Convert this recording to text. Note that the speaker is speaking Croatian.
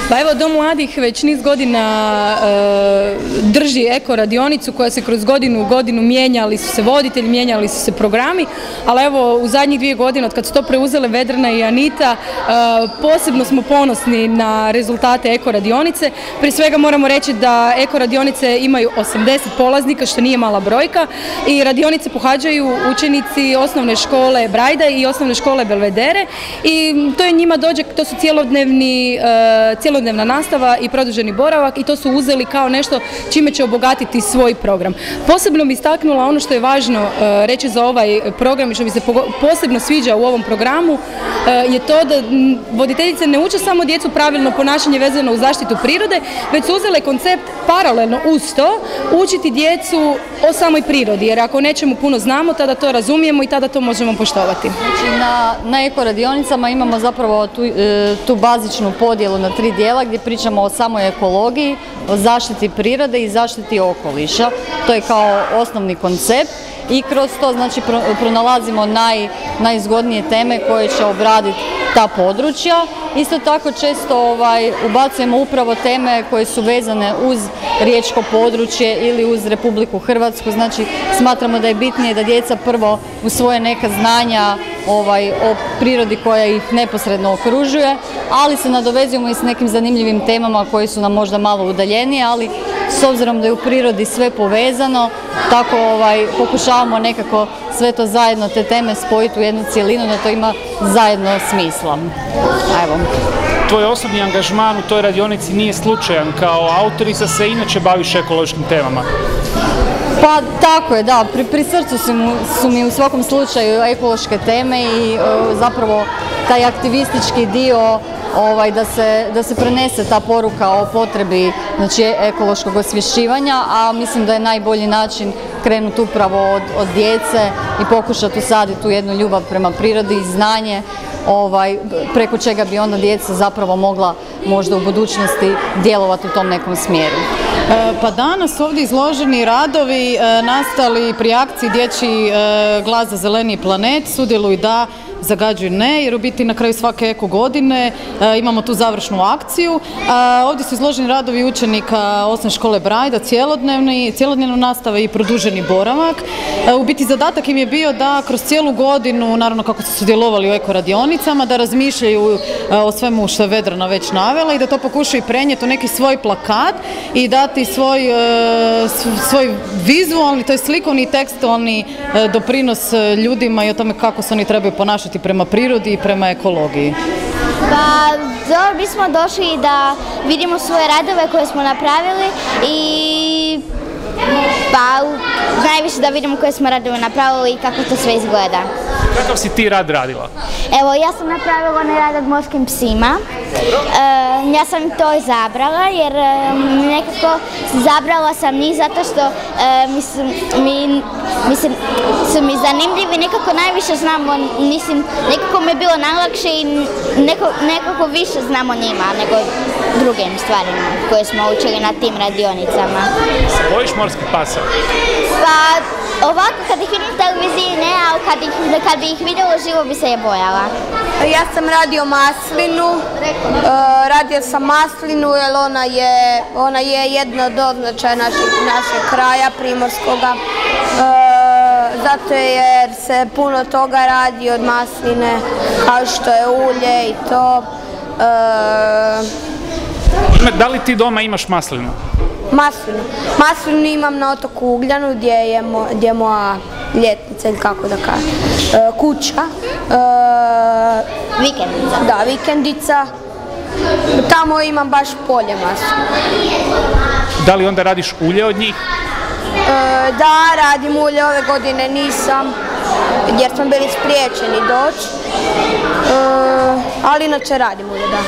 Pa evo, Dom mladih već niz godina drži eko radionicu koja se kroz godinu u godinu mijenjali su se voditelji, mijenjali su se programi, ali evo u zadnjih 2 godine od kad su to preuzele Vedrana i Anita, posebno smo ponosni na rezultate eko radionice. Prije svega moramo reći da eko radionice imaju 80 polaznika, što nije mala brojka, i radionice pohađaju učenici osnovne škole Brajda i osnovne škole Belvedere, i to je njima dođe, to su cjelodnevna nastava i produženi boravak, i to su uzeli kao nešto čime će obogatiti svoj program. Posebno bi istaknula ono što je važno reći za ovaj program i što mi se posebno sviđa u ovom programu, je to da voditeljice ne uče samo djecu pravilno ponašanje vezano uz zaštitu prirode, već su uzele koncept paralelno uz to učiti djecu o samoj prirodi, jer ako o nečemu puno znamo, tada to razumijemo i tada to možemo poštovati. Znači, na eko radionicama imamo zapravo tu bazičnu podjelu na 3 dijela gdje pričamo o samoj ekologiji, o zaštiti prirode i zaštiti okoliša. To je kao osnovni koncept i kroz to znači pronalazimo najzgodnije teme koje će obraditi ta područja. Isto tako često ubacujemo upravo teme koje su vezane uz riječko područje ili uz Republiku Hrvatsku. Znači smatramo da je bitnije da djeca prvo usvoje neka znanja o prirodi koja ih neposredno okružuje, ali se nadovezujemo i s nekim zanimljivim temama koje su nam možda malo udaljenije, ali s obzirom da je u prirodi sve povezano, tako pokušavamo nekako sve to zajedno, te teme spojiti u jednu cjelinu, da to ima zajedno smisla. Evo. Tvoj osobni angažman u toj radionici nije slučajan, kao autorica se inače baviš ekološkim temama. Pa tako je, da, pri srcu su mi u svakom slučaju ekološke teme i zapravo taj aktivistički dio da se prenese ta poruka o potrebi znači, ekološkog osvješćivanja, a mislim da je najbolji način krenuti upravo od djece i pokušati usaditi tu jednu ljubav prema prirodi i znanje preko čega bi onda djeca zapravo mogla možda u budućnosti djelovati u tom nekom smjeru. Pa danas ovdje izloženi radovi nastali pri akciji Dječji glas za zeleniji planet, sudjeluju da, zagađuju ne, jer u biti na kraju svake eko godine imamo tu završnu akciju. Ovdje su izloženi radovi učenika osnovne škole Brajda, cjelodnevna nastava i produženi boravak. U biti zadatak im je bio da kroz cijelu godinu, naravno kako su sudjelovali u eko radionicama, da razmišljaju o svemu što je Vedrana već navela i da to pokušaju prenijeti u neki svoj plakat i dati svoj vizualni, to je slikovni i tekstualni doprinos ljudima i o tome kako se oni trebaju ponašati prema prirodi i prema ekologiji. Pa dobro, mi smo došli da vidimo svoje radove koje smo napravili i pa najviše da vidimo koje smo radove napravili i kako to sve izgleda. Kakav si ti rad radila? Evo, ja sam napravila onaj rad od morskim psima. Ja sam to izabrala jer nekako zabrala sam njih zato što su mi zanimljivi, nekako najviše znamo, nekako mi je bilo najlakše i nekako više znamo njima nego drugim stvarima koje smo učili na tim radionicama. Se bojiš morskih pasa? Pa ovako kad ih vidim u televiziji ne, ali kad bi ih vidjela živo bi se je bojala. Ja sam radio maslinu, radio sam maslinu jer ona je jedna od označaja našeg kraja primorskoga. Zato jer se puno toga radi od masline, kao što je ulje i to. Da li ti doma imaš maslinu? Maslinu imam na otoku Ugljanu gdje je moja ljetnica ili kako da kažem, kuća. Vikendica. Da, vikendica. Tamo imam baš polje masline. Da li onda radiš ulje od njih? Da, radim ulje, ove godine nisam, jer smo bili spriječeni doći, ali inače radim ulje, da.